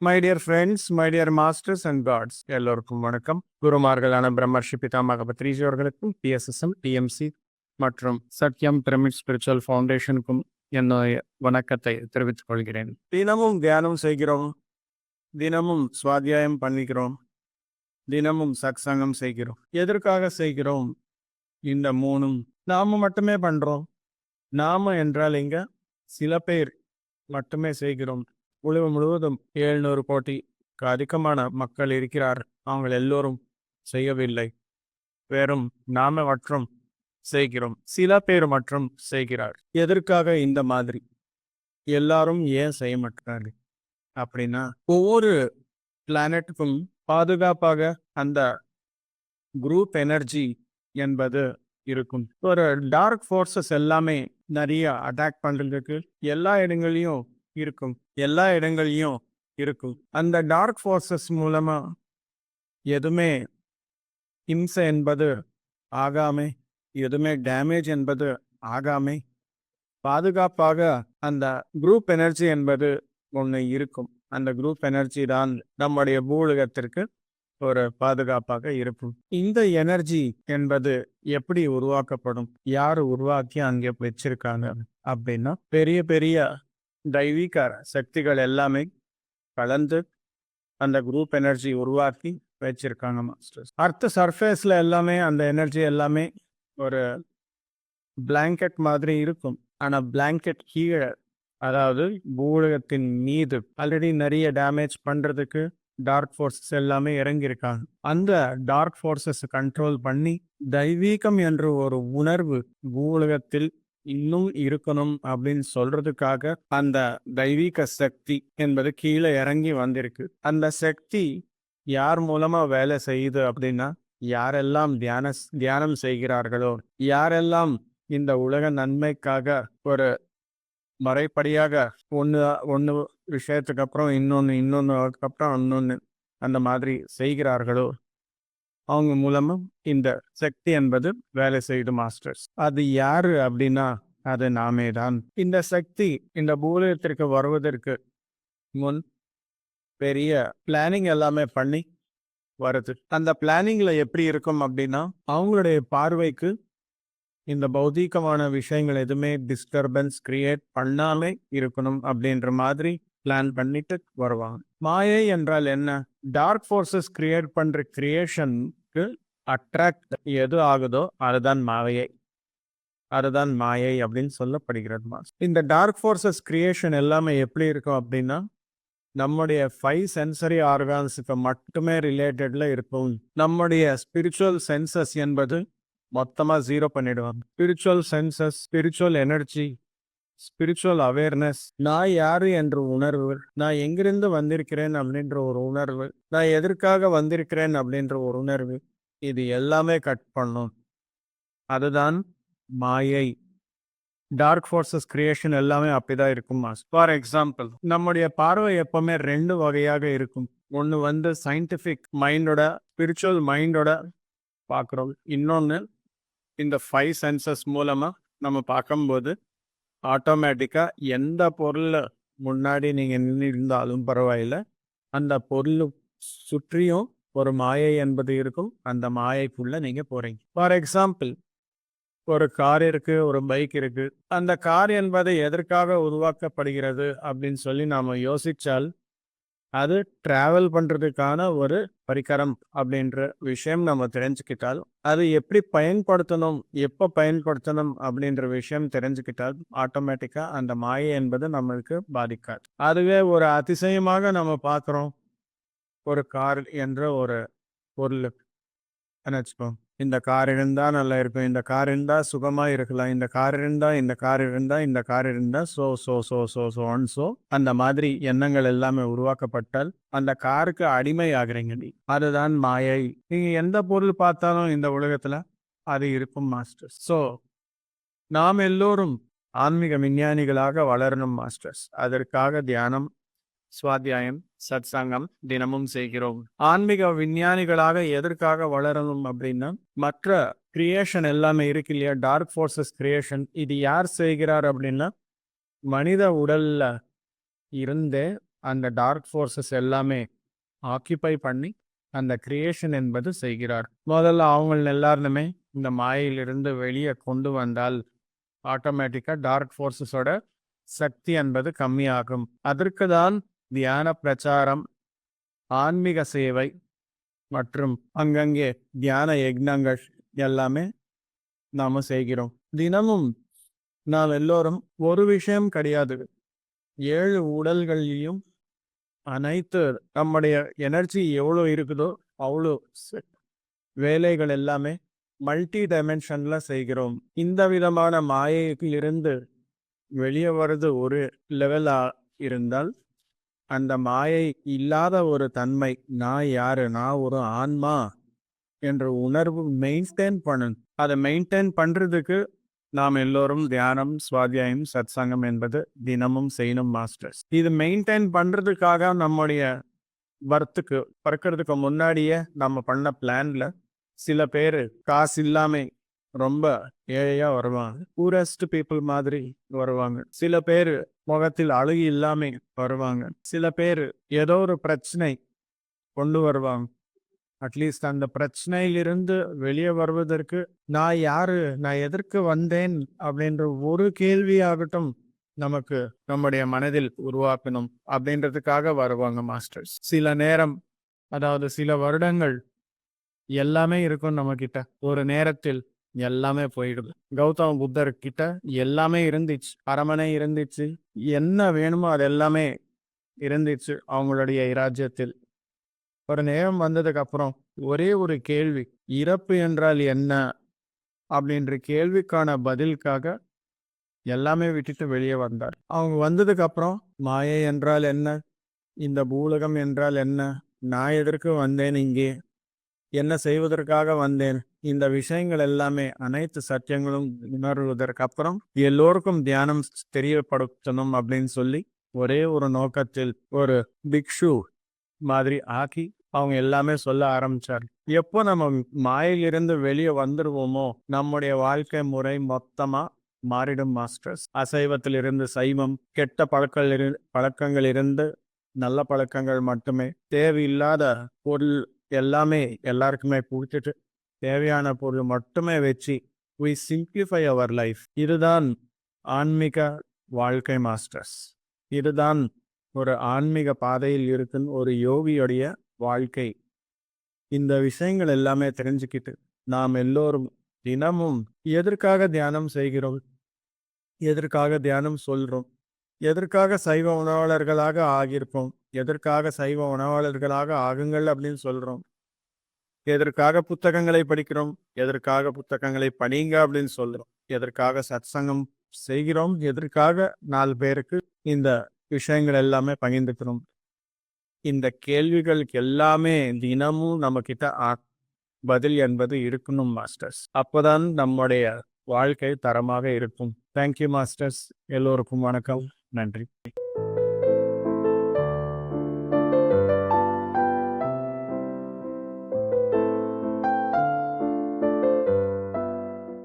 My dear friends, my dear masters and gods, எல்லோருக்கும் வணக்கம். குருமார்களான பிரம்மர்ஷி பிதாமக பத்ரிஜி அவர்களுக்கும், பிஎஸ்எஸ்எம், டிஎம்சி மற்றும் சத்யம் பிரமிட் ஸ்பிரிச்சுவல் ஃபவுண்டேஷனுக்கும் என்னுடைய வணக்கத்தை தெரிவித்துக் கொள்கிறேன். தினமும் தியானம் செய்கிறோம், தினமும் சுவாத்தியாயம் பண்ணிக்கிறோம், தினமும் சத்சங்கம் செய்கிறோம். எதற்காக செய்கிறோம்? இந்த மூணும் நாம மட்டுமே பண்றோம். நாம என்றால் இங்க சில பேர் மட்டுமே செய்கிறோம். உலகம் முழுவதும் 700 கோடிக்கு அதிகமான மக்கள் இருக்கிறார். அவங்க எல்லோரும் செய்யவில்லை. வெறும் நாம மற்றும் செய்கிறோம். சில பேர் மற்றும் செய்கிறார். எதற்காக இந்த மாதிரி? எல்லாரும் ஏன் செய்ய மாட்டார்கள் அப்படின்னா, ஒவ்வொரு பிளானட்டுக்கும் பாதுகாப்பாக அந்த குரூப் எனர்ஜி என்பது இருக்கும். ஒரு டார்க் ஃபோர்ஸஸ் எல்லாமே நிறைய அட்டாக் பண்றதுக்கு எல்லா இடங்களையும் இருக்கும். அந்த டார்க் ஃபோர்ஸஸ் மூலமா எதுவுமே இம்சை என்பது ஆகாமே, எதுவுமே டேமேஜ் என்பது ஆகாமே பாதுகாப்பாக அந்த குரூப் எனர்ஜி என்பது ஒன்று இருக்கும். அந்த குரூப் எனர்ஜி தான் நம்முடைய பூலகத்திற்கு ஒரு பாதுகாப்பாக இருக்கும். இந்த எனர்ஜி என்பது எப்படி உருவாக்கப்படும்? யார் உருவாக்கி அங்கே வச்சிருக்காங்க அப்படின்னா, பெரிய பெரிய தெய்வீக சக்திகள் எல்லாமே கலந்து அந்த குரூப் எனர்ஜி உருவாக்கி வச்சிருக்காங்க மாஸ்டர்ஸ். அடுத்த சர்ஃபேஸ்ல எல்லாமே அந்த எனர்ஜி எல்லாமே ஒரு பிளாங்கெட் மாதிரி இருக்கும். ஆனா பிளாங்கெட் கீழே, அதாவது பூலகத்தின் மீது ஆல்ரெடி நிறைய டேமேஜ் பண்றதுக்கு டார்க் ஃபோர்ஸஸ் எல்லாமே இறங்கியிருக்காங்க. அந்த டார்க் ஃபோர்ஸஸ் கண்ட்ரோல் பண்ணி தெய்வீகம் என்ற ஒரு உணர்வு பூலகத்தில் இன்னும் இருக்கணும் அப்படின்னு சொல்றதுக்காக அந்த தெய்வீக சக்தி என்பது கீழே இறங்கி வந்திருக்கு. அந்த சக்தி யார் மூலமா வேலை செய்யுது அப்படின்னா, யாரெல்லாம் தியானம் செய்கிறார்களோ, யாரெல்லாம் இந்த உலக நன்மைக்காக ஒரு மறைப்படியாக ஒன்று விஷயத்துக்கு அப்புறம் இன்னொன்னுக்கு அப்புறம் இன்னொன்று அந்த மாதிரி செய்கிறார்களோ, அவங்க மூலமா இந்த சக்தி என்பது வேலை செய்யுது மாஸ்டர்ஸ். அது யாரு அப்படின்னா, அது நாமே தான். இந்த சக்தி இந்த பூலகத்திற்கு வருவதற்கு முன் பெரிய பிளானிங் எல்லாமே பண்ணி வருது. அந்த பிளானிங்ல எப்படி இருக்கும் அப்படின்னா, அவங்களுடைய பார்வைக்கு இந்த பௌதீகமான விஷயங்கள் எதுவுமே டிஸ்டர்பன்ஸ் கிரியேட் பண்ணாமே இருக்கணும் அப்படின்ற மாதிரி பிளான் பண்ணிட்டு வருவாங்க. மாயை என்றால் என்ன? டார்க் ஃபோர்ஸஸ் கிரியேட் பண்ற கிரியேஷனுக்கு அட்ராக்ட் எது ஆகுதோ அதுதான் மாயை அப்படின்னு சொல்லப்படுகிறது. இந்த டார்க் ஃபோர்ஸஸ் கிரியேஷன் எல்லாமே எப்படி இருக்கும் அப்படின்னா, நம்முடைய 5 சென்சரி ஆர்கான்ஸுக்கு மட்டுமே ரிலேட்டட்ல இருக்கும். நம்முடைய ஸ்பிரிச்சுவல் சென்சஸ் என்பது மொத்தமா 0 பண்ணிடுவாங்க. Spiritual senses, spiritual energy, spiritual awareness, நான் யாரு என்ற உணர்வு, நான் எங்கிருந்து வந்திருக்கிறேன் அப்படின்ற ஒரு உணர்வு, நான் எதற்காக வந்திருக்கிறேன் அப்படின்ற ஒரு உணர்வு, இது எல்லாமே கட் பண்ணும். அதுதான் மாயை. டார்க் ஃபோர்ஸஸ் கிரியேஷன் எல்லாமே அப்படிதான் இருக்கும். ஃபார் எக்ஸாம்பிள், நம்முடைய பார்வை எப்பவுமே 2 வகையாக இருக்கும். ஒன்று சயின்டிஃபிக் மைண்டோட, ஸ்பிரிச்சுவல் மைண்டோட பார்க்குறோம். இன்னொன்று இந்த 5 சென்சஸ் மூலமா நம்ம பார்க்கும்போது ஆட்டோமேட்டிக்காக எந்த பொருளை முன்னாடி நீங்கள் நின்று இருந்தாலும் பரவாயில்ல, அந்த பொருள் சுற்றியும் ஒரு மாயை என்பது இருக்கும். அந்த மாயைக்குள்ள நீங்கள் போகிறீங்க. ஃபார் எக்ஸாம்பிள், ஒரு கார் இருக்கு, ஒரு பைக் இருக்கு. அந்த கார் என்பது எதற்காக உருவாக்கப்படுகிறது அப்படின்னு சொல்லி நாம் யோசிச்சால், அது டிராவல் பண்றதுக்கான ஒரு பரிகரம் அப்படின்ற விஷயம் நம்ம தெரிஞ்சுக்கிட்டால், அது எப்படி பயன்படுத்தணும், எப்போ பயன்படுத்தணும் அப்படின்ற விஷயம் தெரிஞ்சுக்கிட்டால் ஆட்டோமேட்டிக்கா அந்த மாயை என்பது நம்மளுக்கு பாதிக்காது. அதுவே ஒரு அதிசயமாக நம்ம பார்க்குறோம், ஒரு கார் என்ற ஒரு பொருள் நினைச்சுப்போம். இந்த கார் இருந்தா நல்லா இருக்கும், இந்த கார் இருந்தா சுகமா இருக்கலாம், இந்த கார் இருந்தா சோ அந்த மாதிரி எண்ணங்கள் எல்லாமே உருவாக்கப்பட்டால் அந்த காருக்கு அடிமை ஆகுறீங்க. அதுதான் மாயை. நீங்க எந்த பொருள் பார்த்தாலும் இந்த உலகத்துல அது இருக்கும் மாஸ்டர்ஸ். ஸோ நாம் எல்லோரும் ஆன்மீக விஞ்ஞானிகளாக வளரணும் மாஸ்டர்ஸ். அதற்காக தியானம், சுவாத்தியாயம், சத்சங்கம் தினமும் செய்கிறோம். ஆன்மீக விஞ்ஞானிகளாக எதற்காக வளரணும் அப்படின்னா, மற்ற கிரியேஷன் எல்லாமே இருக்கு இல்லையா, டார்க் ஃபோர்ஸஸ் கிரியேஷன், இது யார் செய்கிறார் அப்படின்னா, மனித உடல்ல இருந்தே அந்த டார்க் ஃபோர்ஸஸ் எல்லாமே ஆக்கிபை பண்ணி அந்த கிரியேஷன் என்பது செய்கிறார். முதல்ல அவங்க எல்லாருமே இந்த மாயையிலிருந்து வெளியே கொண்டு வந்தால் ஆட்டோமேட்டிக்காக டார்க் ஃபோர்ஸஸோட சக்தி என்பது கம்மியாகும். அதற்கு தான் தியான பிரச்சாரம், ஆன்மீக சேவை மற்றும் அங்கங்கே தியான யக்னங்கள் எல்லாமே நாம செய்கிறோம். தினமும் நாம் எல்லோரும் ஒரு விஷயம் கிடையாது, 7 உடல்களிலும் அனைத்து நம்முடைய எனர்ஜி எவ்வளோ இருக்குதோ அவ்வளோ வேலைகள் எல்லாமே மல்டி டைமென்ஷன்ல செய்கிறோம். இந்த விதமான மாயையிலிருந்து வெளியே வர்றது ஒரு லெவலா இருந்தால், அந்த மாயை இல்லாத ஒரு தன்மை, நான் யாரு, நான் ஒரு ஆன்மா என்ற உணர்வு மெயின்டைன் பண்ணணும். அதை மெயின்டைன் பண்றதுக்கு நாம் எல்லோரும் தியானம், சுவாத்தியாயம், சத்சங்கம் என்பது தினமும் செய்யணும் மாஸ்டர்ஸ். இது மெயின்டைன் பண்றதுக்காக நம்முடைய பர்த்துக்கு பிறக்கிறதுக்கு முன்னாடியே நம்ம பண்ண பிளான்ல சில பேர் காசு இல்லாம ரொம்ப ஏழையா வருவாங்க, பூரஸ்ட் பீப்புள் மாதிரி வருவாங்க. சில பேர் முகத்தில் அழகு இல்லாம வருவாங்க. சில பேர் ஏதோ ஒரு பிரச்சனை கொண்டு வருவாங்க. அட்லீஸ்ட் அந்த பிரச்சனையிலிருந்து வெளியே வருவதற்கு நான் யாரு, நான் எதற்கு வந்தேன் அப்படின்ற ஒரு கேள்வியாகட்டும் நமக்கு நம்முடைய மனதில் உருவாக்கணும் அப்படின்றதுக்காக வருவாங்க மாஸ்டர்ஸ். சில நேரம், அதாவது சில வருடங்கள் எல்லாமே இருக்கும் நம்ம கிட்ட, ஒரு நேரத்தில் எல்லாமே போயிடுது. கௌதம புத்தர் கிட்ட எல்லாமே இருந்துச்சு, அரமனை இருந்துச்சு, என்ன வேணுமோ அது எல்லாமே இருந்துச்சு அவங்களுடைய இராஜ்யத்தில். ஒரு நேரம் வந்ததுக்கு அப்புறம் ஒரே ஒரு கேள்வி, இறப்பு என்றால் என்ன அப்படின்ற கேள்விக்கான பதிலுக்காக எல்லாமே விட்டுட்டு வெளியே வந்தார். அவங்க வந்ததுக்கு அப்புறம் மாயை என்றால் என்ன, இந்த பூலகம் என்றால் என்ன, நான் எதற்கு வந்தேன், இங்கே என்ன செய்வதற்காக வந்தேன், இந்த விஷயங்கள் எல்லாமே அனைத்து சத்தியங்களும் உணர்வதற்கு அப்புறம் எல்லோருக்கும் தியானம் தெரியப்படுத்தணும் அப்படின்னு சொல்லி ஒரே ஒரு நோக்கத்தில் ஒரு பிக்ஷு மாதிரி ஆக்கி அவங்க எல்லாமே சொல்ல ஆரம்பிச்சார். எப்போ நம்ம மாயிலிருந்து வெளியே வந்துடுவோமோ நம்முடைய வாழ்க்கை முறை மொத்தமா மாறிடும் மாஸ்டர்ஸ். அசைவத்திலிருந்து சைவம், கெட்ட பழக்கங்கள் இருந்து நல்ல பழக்கங்கள் மட்டுமே, தேவையில்லாத பொருள் எல்லாமே எல்லாருக்குமே கொடுத்துட்டு தேவையான பொருள் மட்டுமே வச்சு we simplify our life. இதுதான் ஆன்மீக வாழ்க்கை மாஸ்டர்ஸ். இதுதான் ஒரு ஆன்மீக பாதையில் இருக்கும் ஒரு யோகியுடைய வாழ்க்கை. இந்த விஷயங்கள் எல்லாமே தெரிஞ்சுக்கிட்டு நாம் எல்லோரும் தினமும் எதற்காக தியானம் செய்கிறோம், எதற்காக தியானம் சொல்றோம், எதற்காக சைவ உணவாளர்களாக ஆகியிருப்போம், எதற்காக சைவ உணவாளர்களாக ஆகுங்கள் அப்படின்னு சொல்றோம், எதற்காக புத்தகங்களை படிக்கிறோம், எதற்காக புத்தகங்களை படிங்க அப்படின்னு சொல்றோம், எதற்காக சத்சங்கம் செய்கிறோம், எதற்காக 4 பேருக்கு இந்த விஷயங்கள் எல்லாமே பகிர்ந்துக்கிறோம். இந்த கேள்விகளுக்கு எல்லாமே தினமும் நம்ம கிட்ட பதில் என்பது இருக்கணும் மாஸ்டர்ஸ். அப்போதான் நம்முடைய வாழ்க்கை தரமாக இருக்கும். Thank you masters. எல்லோருக்கும் வணக்கம். நன்றி.